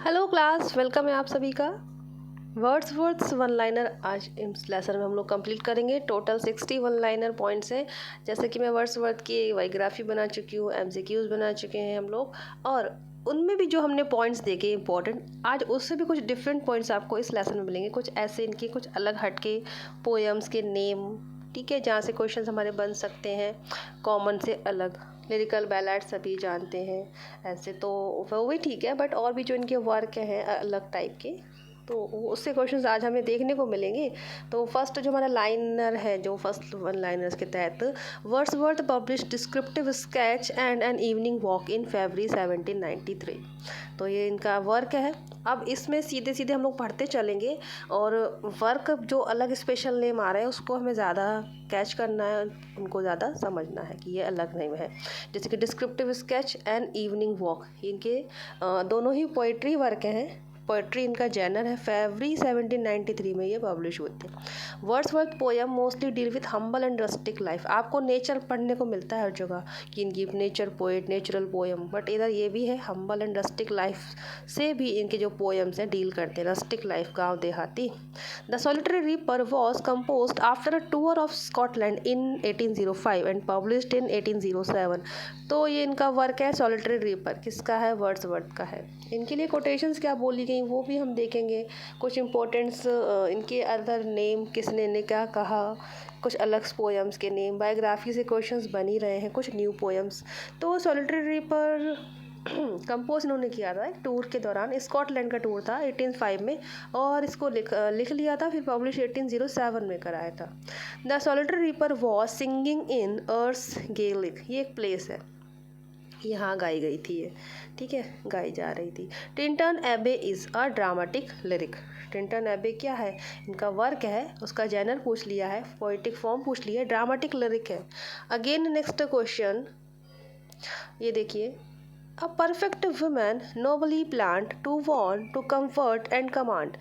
Hello class, welcome है आप सभी का। वर्ड्सवर्थ वन लाइनर आज इस लेसन में हम लोग कंप्लीट करेंगे। टोटल 60 वन लाइनर पॉइंट्स हैं। जैसे कि मैं वर्ड्सवर्थ की बायोग्राफी बना चुकी हूँ, एमसीक्यूज बना चुके हैं हम लोग, और उनमें भी जो हमने पॉइंट्स देखे इंपॉर्टेंट, आज उससे भी कुछ डिफरेंट पॉइंट्स आपको इस लेसन में मिलेंगे। कुछ ऐसे इनके कुछ अलग हटके पोएम्स के नेम, ठीक है, जहाँ से क्वेश्चंस हमारे बन सकते हैं कॉमन से अलग। लिरिकल बैलाड सभी जानते हैं, ऐसे तो वो भी ठीक है, बट और भी जो इनके वर्क हैं अलग टाइप के, तो उससे क्वेश्चंस आज हमें देखने को मिलेंगे। तो फर्स्ट जो हमारा लाइनर है, जो फर्स्ट वन लाइनर्स के तहत, Wordsworth publish descriptive sketch and an evening walk in फरवरी 1793। तो ये इनका वर्क है। अब इसमें सीधे सीधे हम लोग पढ़ते चलेंगे, और वर्क जो अलग स्पेशल नेम आ रहे हैं उसको हमें ज़्यादा कैच करना है, उनको ज़्यादा समझना है कि ये अलग नेम है। जैसे कि descriptive sketch and evening walk, इनके दोनों ही पोइट्री वर्क हैं। पोइट्री इनका जैनर है। फरवरी 1793 में ये पब्लिश हुए थे। Wordsworth poem mostly deal with humble and rustic life. आपको नेचर पढ़ने को मिलता है हर जगह कि इनकी nature poet, natural poem, but इधर ये भी है हम्बल एंड रस्टिक लाइफ से भी इनके जो पोएम्स हैं डील करते हैं। रस्टिक लाइफ, गाँव देहाती। The solitary reaper was composed after a tour of Scotland in 1805 and published in 1807। तो ये इनका वर्क है सॉलिटरी रीपर। किसका है? वर्ड्सवर्थ का है। इनके लिए कोटेशंस क्या बोली गई वो भी हम देखेंगे। कुछ इंपॉर्टेंट्स इनके अदर नेम, किसने ने क्या कहा, कुछ अलग पोएम्स के नेम, बायोग्राफी से क्वेश्चंस बन ही रहे हैं, कुछ न्यू पोएम्स। तो सॉलिटरी रीपर कंपोज इन्होंने किया था एक टूर के दौरान। स्कॉटलैंड का टूर था 1805 में, और इसको लिख लिया था, फिर पब्लिश 1807 में कराया था। The solitary reaper was singing in Erse Gaelic, ये एक प्लेस है, यहाँ गाई गई थी ये, ठीक है, गाई जा रही थी। टिंटन एबे is a dramatic lyric. Tintern एबे क्या है? इनका वर्क है, उसका जैनर पूछ लिया है, पोइटिक फॉर्म पूछ लिया है, ड्रामेटिक लिरिक है। अगेन नेक्स्ट क्वेश्चन ये देखिए, a perfect woman nobly planned to warn, to comfort and command,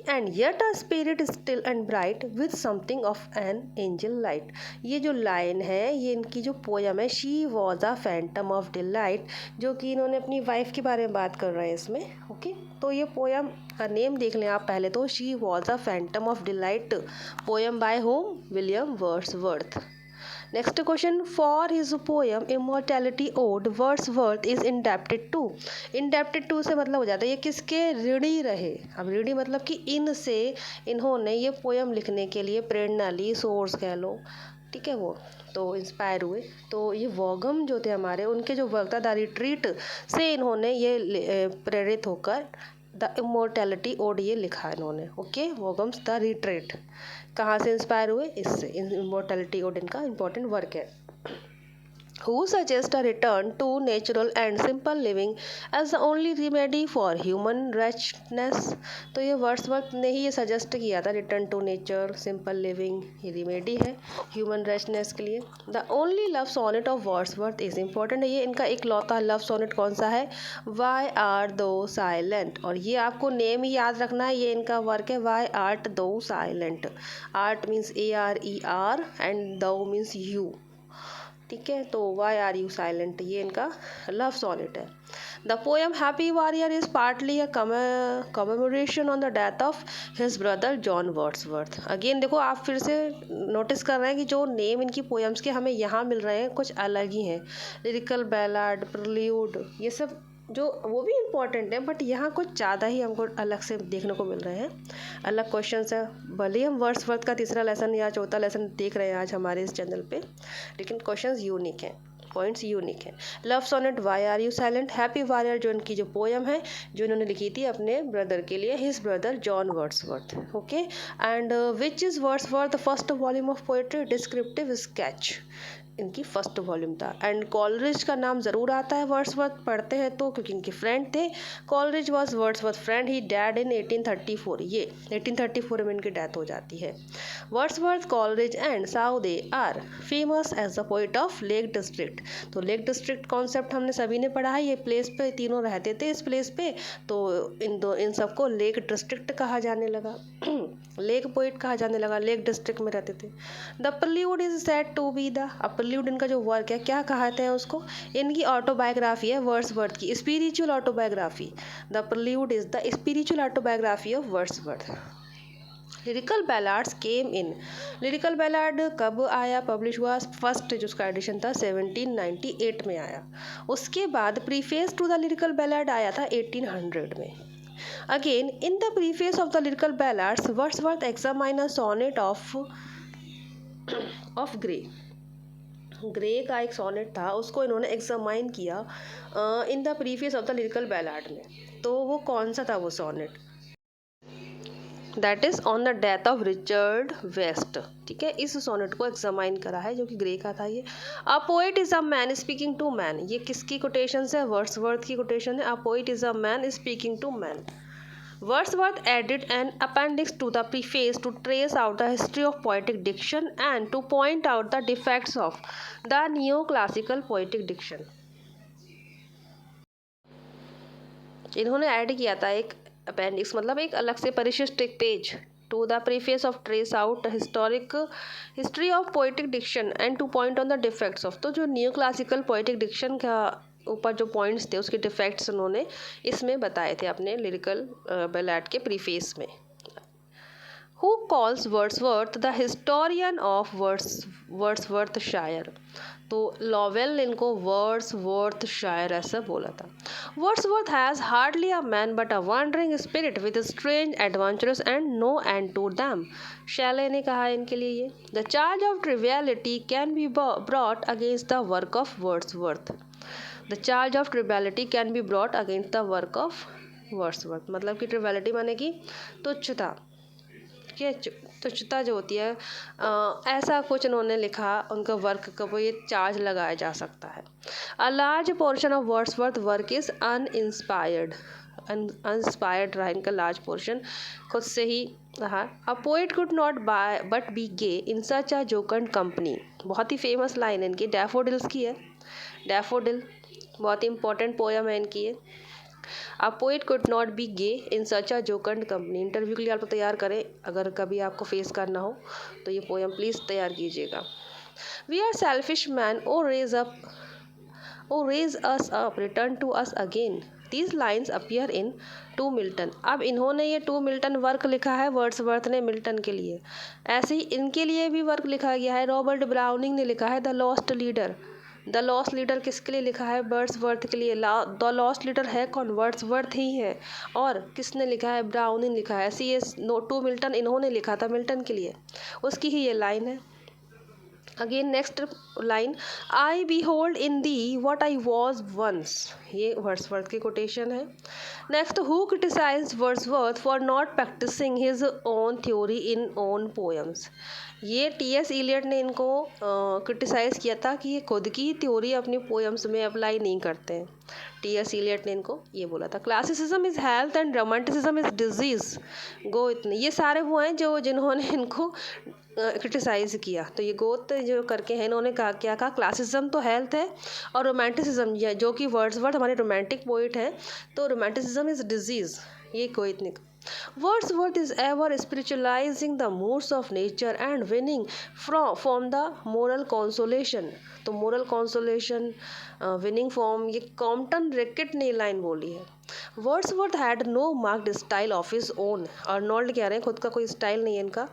and yet a spirit still and bright with something of an angel light। ये जो line है, ये इनकी जो पोयम है, she was a phantom of delight, जो कि इन्होंने अपनी वाइफ के बारे में बात कर रहे हैं इसमें। ओके, तो ये पोयम का नेम देख लें आप पहले तो, she was a phantom of delight, poem by whom? William Wordsworth. Next question, for his poem immortality ode Wordsworth is indebted to. Indebted to से मतलब हो जाता है ये किसके ऋणी रहे। अब ऋणी मतलब कि इनसे इन्होंने ये पोयम लिखने के लिए प्रेरणा ली, सोर्स कह लो, ठीक है, वो तो इंस्पायर हुए। तो ये वॉगम जो थे हमारे, उनके जो वर्क था द रिट्रीट से इन्होंने ये प्रेरित होकर द इमोर्टैलिटी ओड ये लिखा इन्होंने। ओके, वॉगम्स द रिट्रीट कहाँ से इंस्पायर हुए? इससे। इमोर्टैलिटी ओड इनका इंपॉर्टेंट वर्क है। Who suggest a return to natural and simple living as the only remedy for human wretchedness। तो ये वर्ड्सवर्थ ने ही ये सजेस्ट किया था, return to nature, simple living, ये रिमेडी है ह्यूमन रेचनेस के लिए। The only love sonnet of Wordsworth is important है। ये इनका एक लौता लव सोनेट कौन सा है? वाई आर दो साइलेंट। और ये आपको नेम ही याद रखना है, ये इनका वर्क है, वाई आर्ट दो silent. Art means ARER and दो मीन्स यू, ठीक है, तो वाई आर यू साइलेंट, ये इनका लव सॉनेट है। The poem happy warrior is partly a commemoration on the death of his brother John Wordsworth. Again देखो, आप फिर से नोटिस कर रहे हैं कि जो नेम इनकी पोएम्स के हमें यहाँ मिल रहे हैं कुछ अलग ही हैं। लिरिकल बैलाड, प्रिल्यूड, ये सब जो वो भी इम्पॉर्टेंट है, बट यहाँ कुछ ज़्यादा ही हमको अलग से देखने को मिल रहे हैं, अलग क्वेश्चंस है। भले ही हम वर्ड्सवर्थ का तीसरा लेसन या चौथा लेसन देख रहे हैं आज हमारे इस चैनल पे, लेकिन क्वेश्चंस यूनिक हैं, पॉइंट्स यूनिक हैं। Love sonnet, why are you silent, happy warrior जो इनकी जो पोयम है जो इन्होंने लिखी थी अपने ब्रदर के लिए, his brother John Wordsworth. Okay, and which is Wordsworth first volume of poetry? Descriptive sketch इनकी फर्स्ट वॉल्यूम था। एंड कॉलरिज का नाम ज़रूर आता है, वर्ड्सवर्थ पढ़ते हैं तो, क्योंकि इनके फ्रेंड थे। Coleridge was Wordsworth friend, he died in 1834। ये 1834 में इनकी डेथ हो जाती है। Wordsworth, Coleridge and Southey are famous as the poet of lake district. तो लेक डिस्ट्रिक्ट कॉन्सेप्ट हमने सभी ने पढ़ा है, ये प्लेस पे तीनों रहते थे इस प्लेस पे, तो इन सबको लेक डिस्ट्रिक्ट कहा जाने लगा। लेक पोइट कहा जाने लगा, लेक डिस्ट्रिक्ट में रहते थे। The prelude is said to be the, अब प्रील्यूड इनका जो वर्क है क्या कहते हैं उसको, इनकी ऑटोबायोग्राफी है वर्ड्सवर्थ की, spiritual autobiography. The prelude is the spiritual autobiography of Wordsworth. Lyrical ballads came in, lyrical ballad कब आया, पब्लिश हुआ, फर्स्ट जो उसका एडिशन था 1798 में आया। उसके बाद preface to the lyrical ballad आया था 1800 में। Again in the preface of the lyrical ballads Wordsworth examine a sonnet of Gray, Gray का एक सोनेट था, उसको इन्होंने एग्जामाइन किया in the preface of the lyrical ballad में। तो वो कौन सा था वो sonnet, that is on the death of Richard West. ठीक है, इस सोनेट को एग्जामाइन करा है जो कि ग्रे का था ये। A poet is a man speaking to man, ये किसकी कोटेशन है, वर्ड्सवर्थ की कोटेशन है। A poet is a man speaking to man. Wordsworth added an appendix to the preface to trace out the history of poetic diction and to point out the defects of the neoclassical poetic diction. इन्होंने add किया था एक appendix, मतलब एक अलग से परिशिष्ट एक page, to the preface of trace out history of poetic diction and to point on the defects of, तो जो न्यू क्लासिकल पोएटिक डिक्शन का ऊपर जो पॉइंट्स थे उसके डिफेक्ट्स उन्होंने इसमें बताए थे अपने लिरिकल बैलाड के प्रीफेस में। Who calls Wordsworth the historian of Wordsworthshire, तो लॉवेल ने इनको वर्ड्सवर्थशायर ऐसा बोला था। Wordsworth has hardly a man but a wandering spirit with strange adventures and no end to them, Shelley ने कहा इनके लिए ये। The charge of triviality can be brought against the work of Wordsworth, the charge of triviality can be brought against the work of Wordsworth, मतलब कि ट्रिवियलिटी माने कि तुच्छता, तुच्छता जो होती है, ऐसा कुछ उन्होंने लिखा उनका वर्क का, वो ये चार्ज लगाया जा सकता है। A large portion of Wordsworth work is uninspired, uninspired रहा इनका लार्ज पोर्शन, खुद से ही रहा। A poet could not by but be gay in such a jocund company, बहुत ही फेमस लाइन इनकी डैफोडिल्स की है। डैफोडिल बहुत ही इंपॉर्टेंट पोयम है इनकी ये। A poet could not be gay in such a jocund company, interview के लिए आप तैयार करें, अगर कभी आपको फेस करना हो तो ये पोयम प्लीज़ तैयार कीजिएगा। We are selfish men, oh raise us up, return to us again, these lines appear in to Milton. अब इन्होंने ये टू मिल्टन वर्क लिखा है वर्ड्सवर्थ ने मिल्टन के लिए, ऐसे ही इनके लिए भी वर्क लिखा गया है। रॉबर्ट ब्राउनिंग ने लिखा है the lost leader. The lost leader किसके लिए लिखा है, वर्ड्सवर्थ के लिए। द लॉस्ट लीडर है कौन, वर्ड्सवर्थ ही है। और किसने लिखा है, ब्राउनिंग लिखा है। CS नो टू मिल्टन इन्होंने लिखा था मिल्टन के लिए, उसकी ही ये लाइन है। Again next line, I behold in thee what I was once, ये वर्ड्सवर्थ की कोटेशन है। Next, who criticize Wordsworth for not practicing his own theory in own poems, ये TS इलियट ने इनको क्रिटिसाइज़ किया था कि ये खुद की थ्योरी अपनी पोएम्स में अप्लाई नहीं करते हैं। TS इलियट ने इनको ये बोला था। Classicism is health and romanticism is disease, गो इतने, ये सारे वो हैं जो जिन्होंने इनको क्रिटिसाइज़ किया। तो ये गोत जो करके हैं इन्होंने कहा, क्या कहा, क्लासिसिज्म तो हेल्थ है और रोमांटिसिज्म, जो कि वर्ड्सवर्थ हमारे रोमांटिक पोइट हैं, तो रोमांटिसिज्म इज़ डिजीज़, ये कोई इतने। Wordsworth is ever spiritualizing the moods of nature and winning from the moral consolation, तो moral consolation winning from, ये कॉम्पटन रिकेट ने लाइन बोली है। Wordsworth had no marked style of his own, Arnold कह रहे हैं खुद का कोई स्टाइल नहीं है इनका।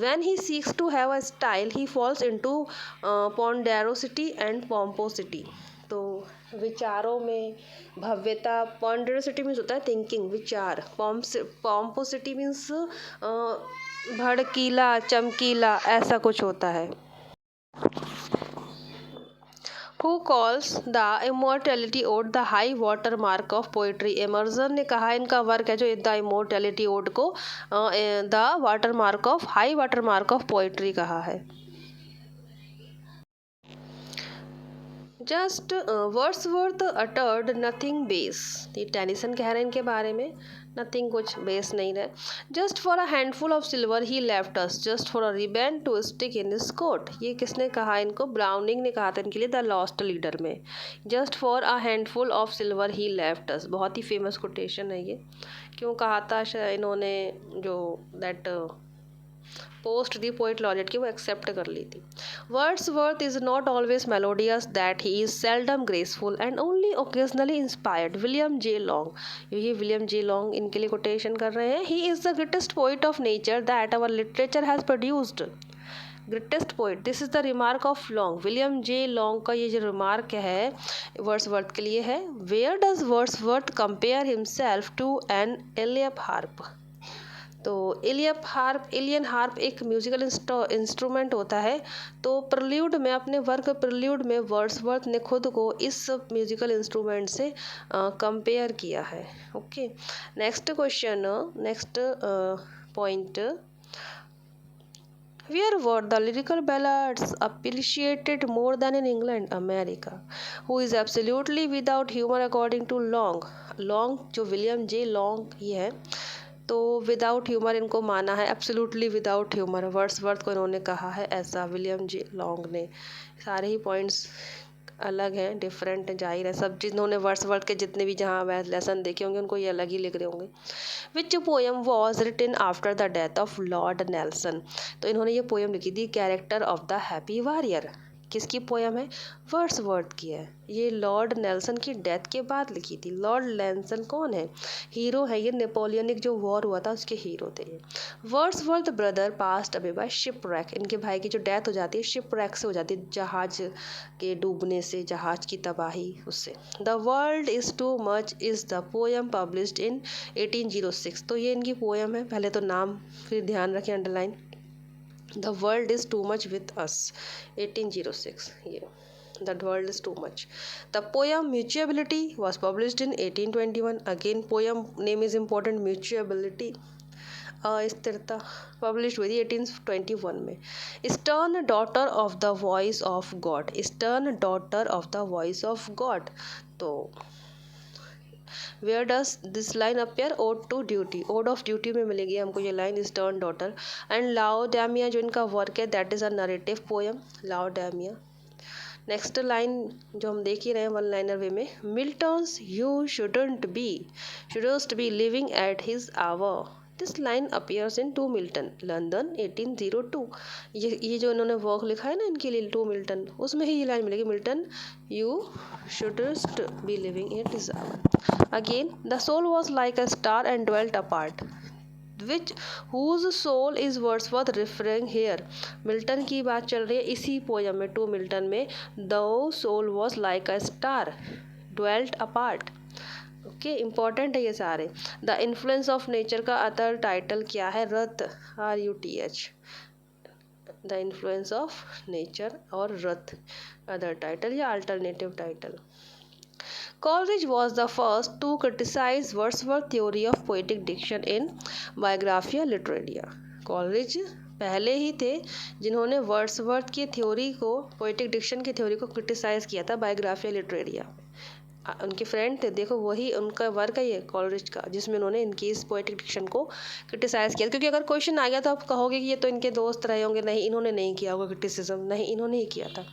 When he seeks to have a style he falls into ponderosity and pomposity, तो विचारों में भव्यता, पॉन्डरसिटी मीन्स होता है थिंकिंग, विचार, पॉम्पोसिटी मीन्स भड़कीला, चमकीला, ऐसा कुछ होता है। Who calls the immortality ode the high water mark of poetry, Emerson ने कहा इनका वर्क है जो द इमोर्टैलिटी ओड को the water mark of, high water mark of poetry कहा है। Just Wordsworth uttered nothing base, ये टेनिसन कह रहे हैं इनके बारे में, नथिंग कुछ बेस नहीं रहे। Just for a handful of silver he left us, just for a ribbon to stick in his coat, ये किसने कहा इनको, ब्राउनिंग ने कहा था इनके लिए द लॉस्ट लीडर में। Just for a handful of silver he left अस, बहुत ही फेमस कोटेशन है ये। क्यों कहा था इन्होंने, जो that post the poet laureate की वो एक्सेप्ट कर ली थी। Wordsworth is not always melodious, that he is seldom graceful and only occasionally inspired. William J Long, ये विलियम जे लॉन्ग इनके लिए कोटेशन कर रहे हैं। He is the greatest poet of nature that our literature has produced. Greatest poet, this is the remark of Long. William J Long का ये जो remark है वर्ड्सवर्थ के लिए है। Where does Wordsworth compare himself to an Aeolian harp. तो Aeolian harp एक musical instrument होता है। तो प्रल्यूड में, अपने वर्क प्रल्यूड में वर्ड्सवर्थ ने खुद को इस म्यूजिकल इंस्ट्रूमेंट से कंपेयर किया है। Okay, next question, next point, where were the lyrical ballads appreciated more than in England, America? Who is absolutely without humor according to Long? Long जो William J Long ये है, तो without humour इनको माना है, absolutely without humour Wordsworth को इन्होंने कहा है ऐसा, विलियम जे लॉन्ग ने। सारे ही पॉइंट्स अलग हैं, डिफरेंट, जाहिर है सब जिन्होंने वर्ड्सवर्थ के जितने भी जहाँ लेसन देखे होंगे उनको ये अलग ही लिख रहे होंगे। Which poem was written after the death of Lord Nelson. तो इन्होंने ये पोएम लिखी थी, character of the happy warrior. किसकी पोएम है? वर्ड्सवर्थ की है। ये लॉर्ड नेल्सन की डेथ के बाद लिखी थी। लॉर्ड नेल्सन कौन है? हीरो है, ये नेपोलियनिक जो वॉर हुआ था उसके हीरो थे ये। Wordsworth brother passed away by shipwreck, इनके भाई की जो डेथ हो जाती है शिपरैक से हो जाती है, जहाज के डूबने से, जहाज की तबाही उससे। The world is too much is the poem published in 1806। तो ये इनकी पोएम है, पहले तो नाम फिर ध्यान रखें underline. The world is too much with us, 1806, ये The world is too much. The poem Mutuality was published in 1821. Again poem name is important, Mutuality, अस्थिरता, पब्लिश हुई थी 1821 में। Stern daughter of the voice of God, Stern daughter of the voice of God। तो where does this line appear? Ode to duty, ode of duty में मिलेगी हमको ये line, stern daughter. And Laodamia जो इनका वर्क है that is a narrative poem, Laodamia. Next line जो हम देख ही रहे हैं वन लाइनर वे में, Milton's you shouldn't be living at his hour. This line appears in to Milton, London 1802। ये जो इन्होंने वर्क लिखा है ना इनके लिए टू मिल्टन, उसमें ही ये लाइन मिलेगी, Milton you shouldst be living at his hour. Again the soul was like a star and dwelt apart, which whose soul is Wordsworth referring here. Milton की बात चल रही है इसी पोएम में, टू मिल्टन में। The soul was like a star dwelt apart. Okay, important है ये सारे। द इन्फ्लुएंस ऑफ नेचर का अदर टाइटल क्या है? Ruth, RUTH, the influence of nature, और रथ अदर टाइटल या alternative title. Coleridge was the first to criticize Wordsworth's theory of poetic diction in Biographia Literaria. Coleridge पहले ही थे जिन्होंने Wordsworth की theory को, पोएटिक डिक्शन की थ्योरी को क्रिटिसाइज़ किया था बायोग्राफिया लिटरेरिया। उनके फ्रेंड थे, देखो वही उनका वर्क है ये कॉलरिज का, जिसमें उन्होंने इनकी इस पोएटिक डिक्शन को क्रिटिसाइज़ किया। क्योंकि अगर क्वेश्चन आ गया तो आप कहोगे कि ये तो इनके दोस्त रहे होंगे, नहीं इन्होंने नहीं किया होगा क्रिटिसिज्म, नहीं इन्होंने ही किया था।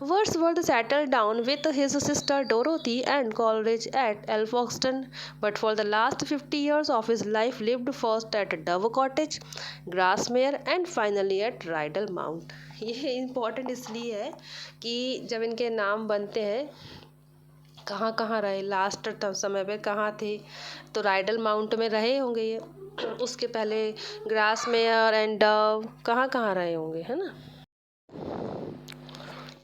Wordsworth settled down with his sister Dorothy and Coleridge at Alfoxden, but for the last 50 years of his life lived first at Dove Cottage, Grasmere and finally at Rydal Mount. ये important इसलिए है कि जब इनके नाम बनते हैं कहाँ कहाँ रहे, लास्ट समय पे कहाँ थे, तो राइडल माउंट में रहे होंगे ये, उसके पहले ग्रासमेयर एंड डव कहाँ कहाँ रहे होंगे, है ना।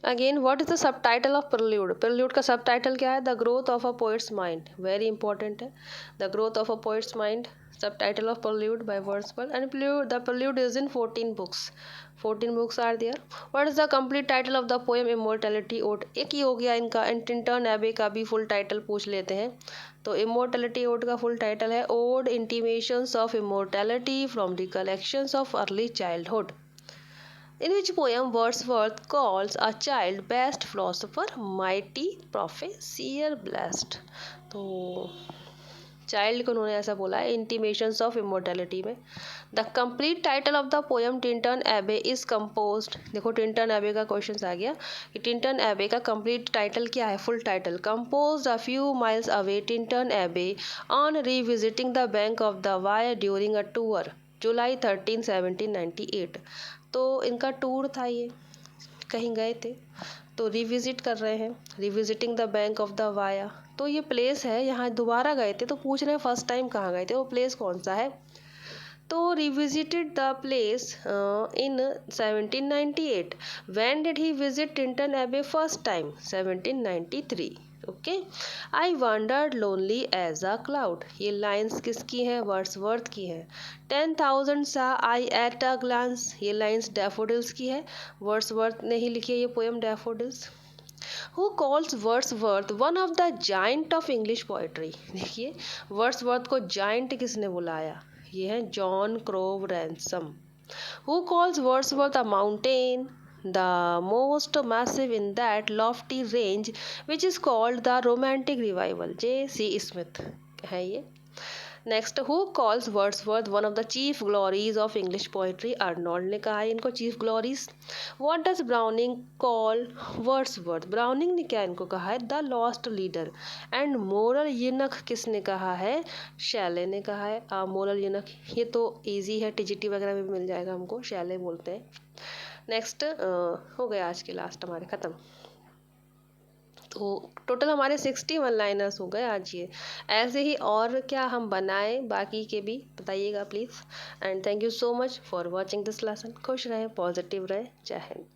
Again what is the sub title of prelude? Prelude का सब टाइटल क्या है? The growth of a poet's mind, very important है, the growth of a poet's mind, sub title of prelude by Wordsworth. And the prelude is in 14 books, 14 books are there. What is the complete title of the poem immortality ode? एक ही हो गया इनका, and Tintern एबे का भी full title पूछ लेते हैं। तो इमोर्टैलिटी ओड का फुल टाइटल है ode intimations of immortality from recollections of early childhood, in which poem Wordsworth calls a child best philosopher, mighty prophet, seer, blessed। तो चाइल्ड को उन्होंने ऐसा बोला है इंटीमेशंस ऑफ इमोर्टैलिटी में। The complete title of the poem Tintern एबे is composed, देखो Tintern एबे का क्वेश्चन आ गया कि टिंटन एबे का कंप्लीट टाइटल क्या है, full title. Composed a few miles away Tintern Abbey on revisiting the bank of the Wye during a tour July 13 1798। तो इनका टूर था, ये कहीं गए थे तो रिविजिट कर रहे हैं, revisiting the bank of the via. तो ये प्लेस है, यहाँ दोबारा गए थे तो पूछ रहे हैं फर्स्ट टाइम कहाँ गए थे, वो प्लेस कौन सा है। तो revisited the place in 1798। When did he visit Tintern Abbey first time? 1793। Okay. I wandered lonely as a cloud, ये लाइन्स किसकी हैं? वर्ड्सवर्थ की हैं। 10,000 saw I at a glance, ये लाइन्स डैफोडिल्स की है, वर्ड्सवर्थ ने ही लिखी है ये poem Daffodils. Who calls Wordsworth one of the giant of English poetry? देखिए वर्ड्सवर्थ को जाइंट किसने बुलाया? ये है John क्रोव Ransom. Who calls Wordsworth a mountain the most massive in that lofty range which is called the romantic revival? J.C. Smith है ये। Next, who calls Wordsworth one of the chief glories of English poetry? Arnold ने कहा है इनको chief glories. What does Browning call Wordsworth? Browning ने क्या इनको कहा है? The lost leader. And moral eunuch किसने कहा है? शैले ने कहा है मोरल यूनक। ये तो इजी है, टीजीटी वगैरह में भी मिल जाएगा हमको, शैले बोलते हैं। नेक्स्ट हो गया आज के लास्ट हमारे ख़त्म। तो टोटल हमारे 61 लाइनर्स हो गए आज ये। ऐसे ही और क्या हम बनाएं बाकी के भी बताइएगा please. And thank you so much for watching this lesson. खुश रहें, पॉजिटिव रहें। जय हिंद।